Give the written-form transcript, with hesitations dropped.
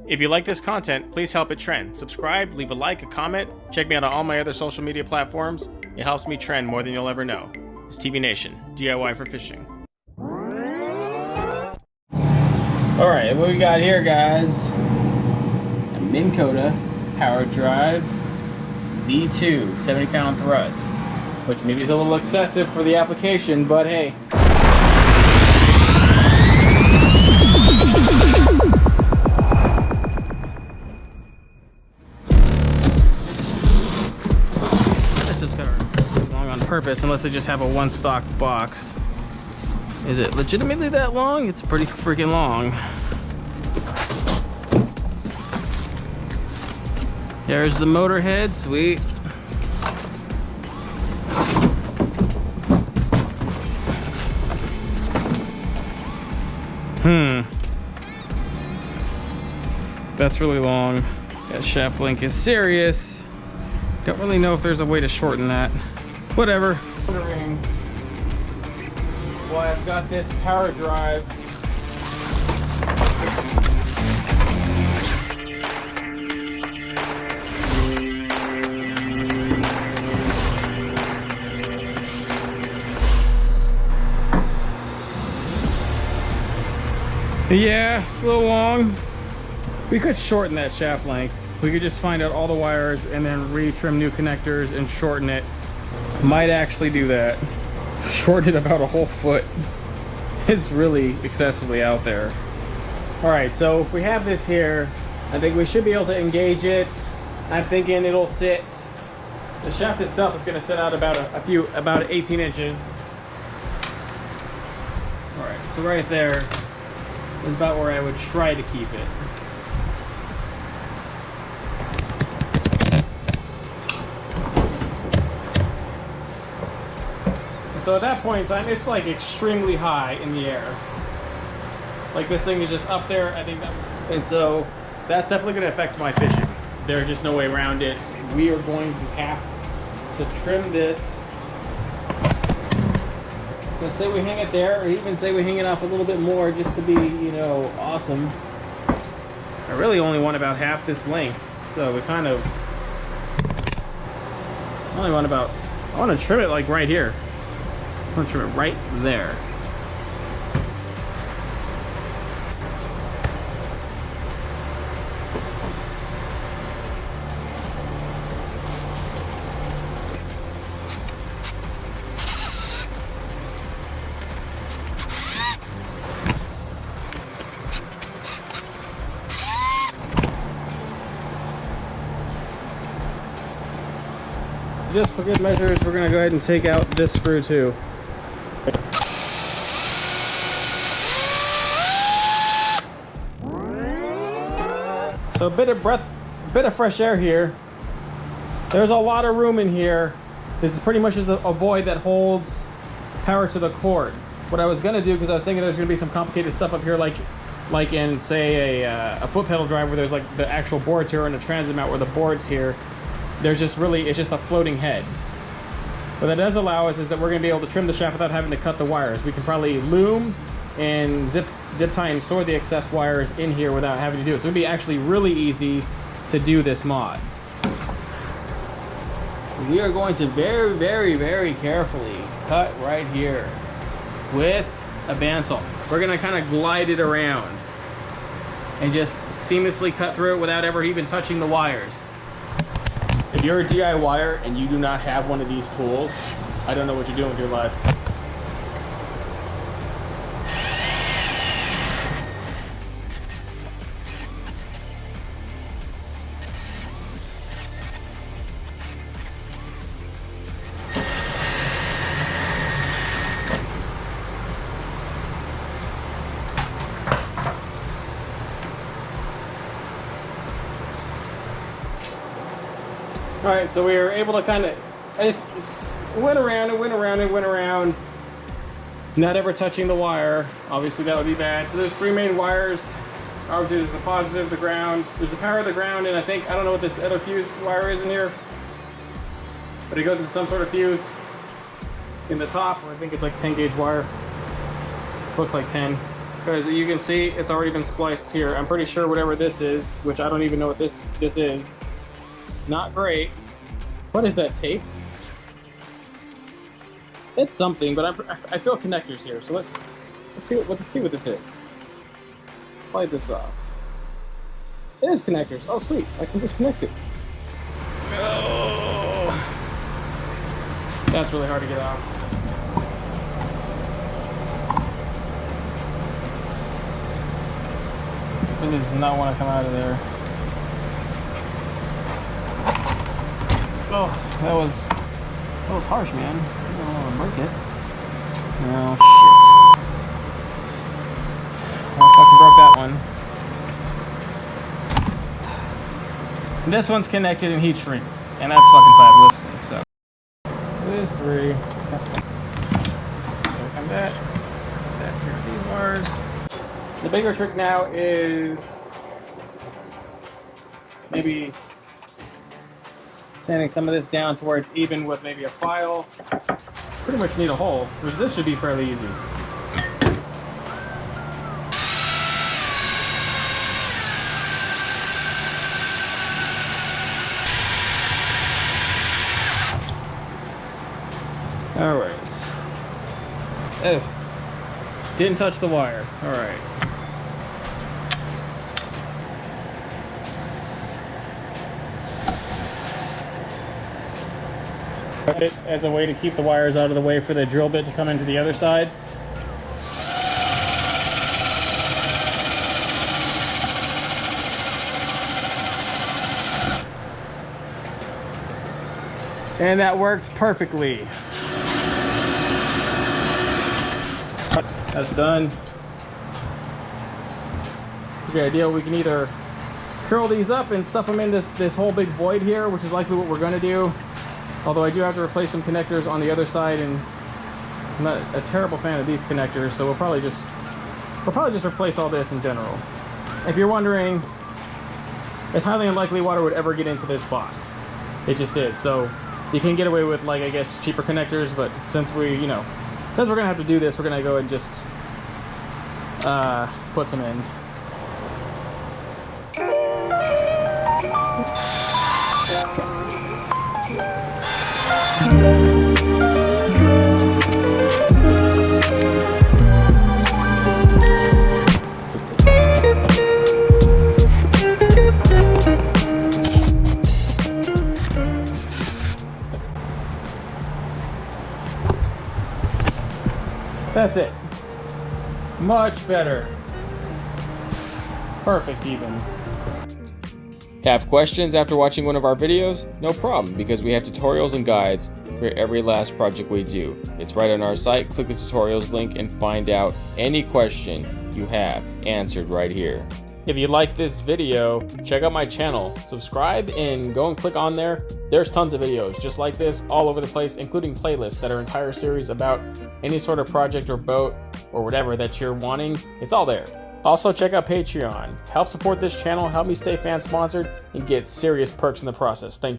If you like this content, please help it trend. Subscribe, leave a like, a comment. Check me out on all my other social media platforms. It helps me trend more than you'll ever know. It's TV Nation, DIY for fishing. Alright, what we got here, guys? A Minn Kota power drive V2 70-pound thrust, which maybe is a little excessive for the application, but hey. On purpose, unless they just have a one stock box. Is it legitimately that long? It's pretty freaking long. There's the motor head, sweet. That's really long. That shaft length is serious. Don't really know if there's a way to shorten that. Whatever. Wondering why I've got this power drive. Yeah, it's a little long. We could shorten that shaft length. We could just find out all the wires and then re-trim new connectors and shorten it. Might actually do that. Shorten it about a whole foot. It's really excessively out there. Alright, so if we have this here, I think we should be able to engage it. I'm thinking it'll sit. The shaft itself is going to sit out about about 18 inches. Alright, so right there is about where I would try to keep it. So at that point in time, it's like extremely high in the air. Like this thing is just up there, I think that, and so that's definitely going to affect my fishing. There's just no way around it. We are going to have to trim this. Let's say we hang it there, or even say we hang it off a little bit more just to be, you know, awesome. I really only want about half this length, so we kind of only want about, I want to trim it like right here. I'm going to trim it right there. Just for good measures, we're going to go ahead and take out this screw too. So a bit of fresh air here. There's a lot of room in here. This is pretty much just a void that holds power to the cord. What I was gonna do, because I was thinking there's gonna be some complicated stuff up here, like in say a foot pedal drive where there's like the actual boards here and a transit mount where the boards here. There's just really, it's just a floating head. What that does allow us is that we're gonna be able to trim the shaft without having to cut the wires. We can probably loom and zip tie and store the excess wires in here without having to do it. So it'd be actually really easy to do this mod. We are going to very, very, very carefully cut right here with a bandsaw. We're gonna kind of glide it around and just seamlessly cut through it without ever even touching the wires. If you're a DIYer and you do not have one of these tools, I don't know what you're doing with your life. All right, so we were able to kind of, I just went around and went around and went around, not ever touching the wire. Obviously that would be bad. So there's three main wires. Obviously there's the positive, the ground, there's the power of the ground, and I don't know what this other fuse wire is in here, but it goes into some sort of fuse in the top. I think it's like 10 gauge wire. Looks like 10. Because you can see it's already been spliced here. I'm pretty sure whatever this is, which I don't even know what this is, not great. What is that, tape? It's something, but I feel connectors here. So let's see what this is. Slide this off. It is connectors. Oh, sweet! I can disconnect it. Oh, that's really hard to get out. It does not want to come out of there. Oh, that was harsh, man. I don't want to break it. No, shit. I fucking broke that one. And this one's connected in heat shrink, and that's fucking fabulous. So, this three. Come back. Back here with these bars. The bigger trick now is maybe sanding some of this down to where it's even with maybe a file. Pretty much need a hole, which this should be fairly easy. All right. Oh, didn't touch the wire. All right. It as a way to keep the wires out of the way for the drill bit to come into the other side. And that worked perfectly. That's done. The idea, we can either curl these up and stuff them in this whole big void here, which is likely what we're going to do. Although I do have to replace some connectors on the other side, and I'm not a terrible fan of these connectors, so we'll probably just replace all this in general. If you're wondering, it's highly unlikely water would ever get into this box. It just is. So you can get away with, like, I guess, cheaper connectors, but since we're gonna have to do this, we're gonna go and just put some in. That's it. Much better. Perfect even. Have questions after watching one of our videos? No problem, because we have tutorials and guides for every last project we do. It's right on our site. Click the tutorials link and find out any question you have answered right here. If you like this video, check out my channel, subscribe, and go and click on there. There's tons of videos just like this all over the place, including playlists that are entire series about any sort of project or boat or whatever that you're wanting. It's all there. Also, check out Patreon. Help support this channel, help me stay fan sponsored, and get serious perks in the process. Thank you.